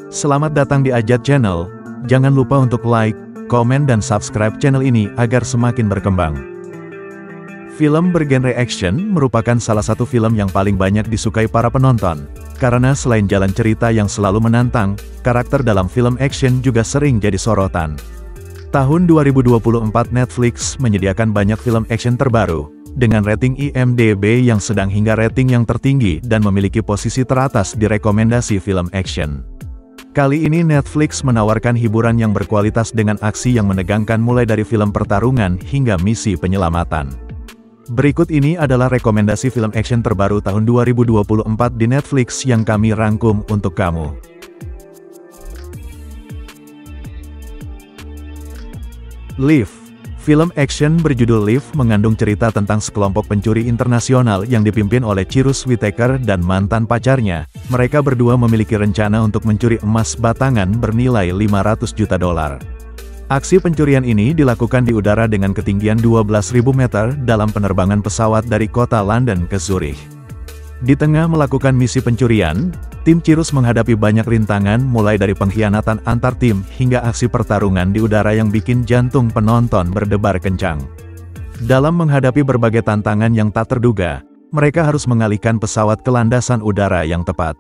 Selamat datang di Ajat Channel. Jangan lupa untuk like, komen dan subscribe channel ini agar semakin berkembang. Film bergenre action merupakan salah satu film yang paling banyak disukai para penonton. Karena selain jalan cerita yang selalu menantang, karakter dalam film action juga sering jadi sorotan. Tahun 2024 Netflix menyediakan banyak film action terbaru, dengan rating IMDb yang sedang hingga rating yang tertinggi dan memiliki posisi teratas di rekomendasi film action. Kali ini Netflix menawarkan hiburan yang berkualitas dengan aksi yang menegangkan mulai dari film pertarungan hingga misi penyelamatan. Berikut ini adalah rekomendasi film action terbaru tahun 2024 di Netflix yang kami rangkum untuk kamu. Live. Film action berjudul Live mengandung cerita tentang sekelompok pencuri internasional yang dipimpin oleh Cyrus Whitaker dan mantan pacarnya. Mereka berdua memiliki rencana untuk mencuri emas batangan bernilai 500 juta dolar. Aksi pencurian ini dilakukan di udara dengan ketinggian 12.000 meter dalam penerbangan pesawat dari kota London ke Zurich. Di tengah melakukan misi pencurian, tim Cyrus menghadapi banyak rintangan mulai dari pengkhianatan antar tim hingga aksi pertarungan di udara yang bikin jantung penonton berdebar kencang. Dalam menghadapi berbagai tantangan yang tak terduga, mereka harus mengalihkan pesawat ke landasan udara yang tepat.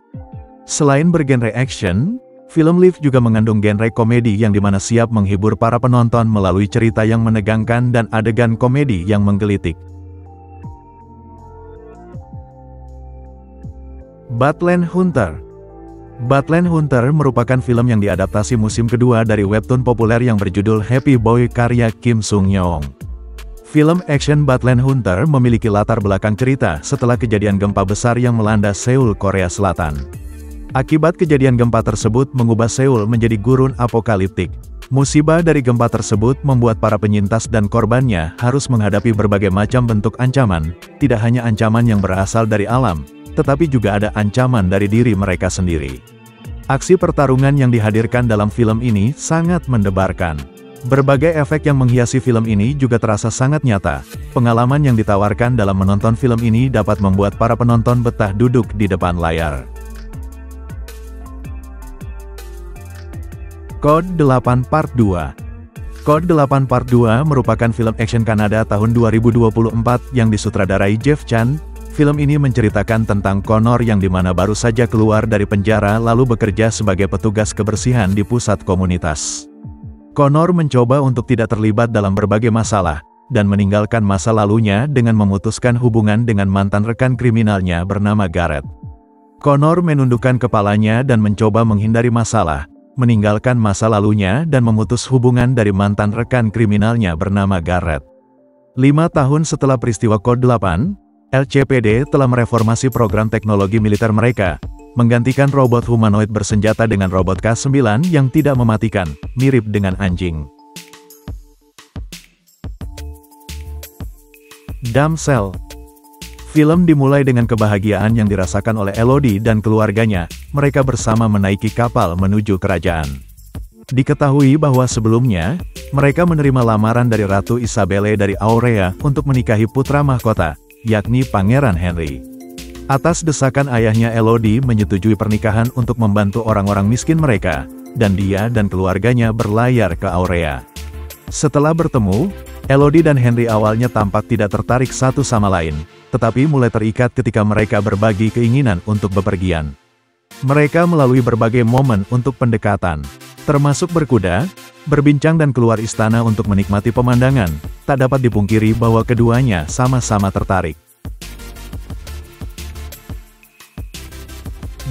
Selain bergenre action, film Live juga mengandung genre komedi yang dimana siap menghibur para penonton melalui cerita yang menegangkan dan adegan komedi yang menggelitik. Badland Hunter. Badland Hunter merupakan film yang diadaptasi musim kedua dari webtoon populer yang berjudul Happy Boy karya Kim Sung-young. Film action Badland Hunter memiliki latar belakang cerita setelah kejadian gempa besar yang melanda Seoul, Korea Selatan. Akibat kejadian gempa tersebut mengubah Seoul menjadi gurun apokaliptik. Musibah dari gempa tersebut membuat para penyintas dan korbannya harus menghadapi berbagai macam bentuk ancaman, tidak hanya ancaman yang berasal dari alam, tetapi juga ada ancaman dari diri mereka sendiri. Aksi pertarungan yang dihadirkan dalam film ini sangat mendebarkan. Berbagai efek yang menghiasi film ini juga terasa sangat nyata. Pengalaman yang ditawarkan dalam menonton film ini dapat membuat para penonton betah duduk di depan layar. Code 8 Part 2. Code 8 Part 2 merupakan film action Kanada tahun 2024 yang disutradarai Jeff Chan. Film ini menceritakan tentang Connor yang dimana baru saja keluar dari penjara lalu bekerja sebagai petugas kebersihan di pusat komunitas. Connor mencoba untuk tidak terlibat dalam berbagai masalah, dan meninggalkan masa lalunya dengan memutuskan hubungan dengan mantan rekan kriminalnya bernama Garrett. Connor menundukkan kepalanya dan mencoba menghindari masalah, meninggalkan masa lalunya dan memutus hubungan dari mantan rekan kriminalnya bernama Garrett. 5 tahun setelah peristiwa Code 8, LCPD telah mereformasi program teknologi militer mereka, menggantikan robot humanoid bersenjata dengan robot K9 yang tidak mematikan, mirip dengan anjing. Damsel. Film dimulai dengan kebahagiaan yang dirasakan oleh Elodie dan keluarganya, mereka bersama menaiki kapal menuju kerajaan. Diketahui bahwa sebelumnya, mereka menerima lamaran dari Ratu Isabelle dari Aurea untuk menikahi putra mahkota, yakni Pangeran Henry. Atas desakan ayahnya, Elodie menyetujui pernikahan untuk membantu orang-orang miskin mereka, dan dia dan keluarganya berlayar ke Aurea. Setelah bertemu, Elodie dan Henry awalnya tampak tidak tertarik satu sama lain, tetapi mulai terikat ketika mereka berbagi keinginan untuk bepergian. Mereka melalui berbagai momen untuk pendekatan, termasuk berkuda, berbincang dan keluar istana untuk menikmati pemandangan. Tak dapat dipungkiri bahwa keduanya sama-sama tertarik.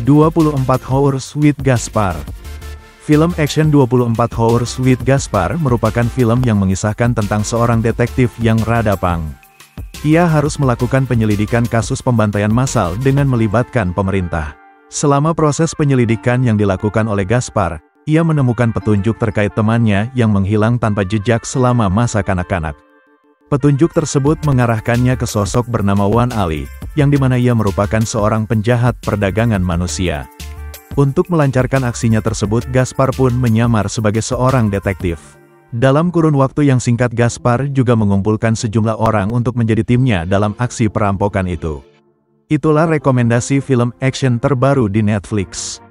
24 Hours with Gaspar. Film action 24 Hours with Gaspar merupakan film yang mengisahkan tentang seorang detektif yang rada pang. Ia harus melakukan penyelidikan kasus pembantaian massal dengan melibatkan pemerintah. Selama proses penyelidikan yang dilakukan oleh Gaspar, ia menemukan petunjuk terkait temannya yang menghilang tanpa jejak selama masa kanak-kanak. Petunjuk tersebut mengarahkannya ke sosok bernama Wan Ali, yang dimana ia merupakan seorang penjahat perdagangan manusia. Untuk melancarkan aksinya tersebut, Gaspar pun menyamar sebagai seorang detektif. Dalam kurun waktu yang singkat, Gaspar juga mengumpulkan sejumlah orang untuk menjadi timnya dalam aksi perampokan itu. Itulah rekomendasi film action terbaru di Netflix.